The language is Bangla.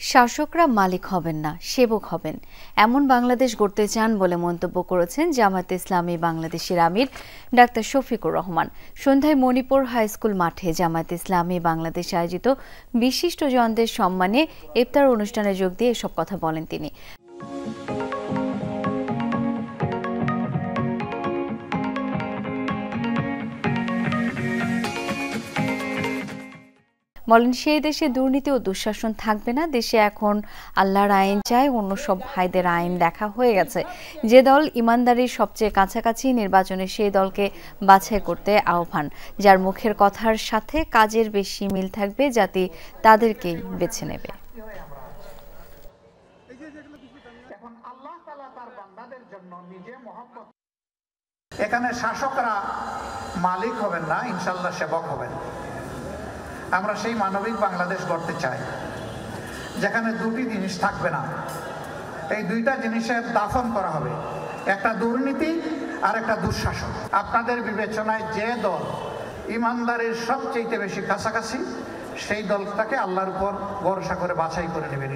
শাসকরা মালিক হবেন না, সেবক হবেন, এমন বাংলাদেশ গড়তে চান বলে মন্তব্য করেছেন জামায়াতে ইসলামী বাংলাদেশের আমির ডাক্তার শফিকুর রহমান। সন্ধ্যায় মণিপুর হাইস্কুল মাঠে জামায়াতে ইসলামী বাংলাদেশ আয়োজিত বিশিষ্টজনদের সম্মানে ইফতার অনুষ্ঠানে যোগ দিয়ে এসব কথা বলেন তিনি। বলেন, সেই দেশে দুর্নীতি ও দুঃশাসন থাকবে না। দেশে এখন আল্লাহর আইন চায়, অন্য সব ভাইদের আইন দেখা হয়ে গেছে। যে দল ইমানদারির সবচেয়ে কাছাকাছি নির্বাচনে সেই দলকে বাছাই করতে আহ্বান। যার মুখের কথার সাথে কাজের বেশি মিল থাকবে, জাতি তাদেরকেই বেছে নেবে। এখানে শাসকরা মালিক হবেন না, ইনশাল্লাহ সেবক হবেন। আমরা সেই মানবিক বাংলাদেশ গড়তে চাই যেখানে দুটি জিনিস থাকবে না। এই দুইটা জিনিসের দাফন করা হবে, একটা দুর্নীতি আর একটা দুঃশাসন। আপনাদের বিবেচনায় যে দল ইমানদারির সবচেয়ে বেশি কাছাকাছি সেই দলটাকে আল্লাহর উপর ভরসা করে বাছাই করে নেবেন।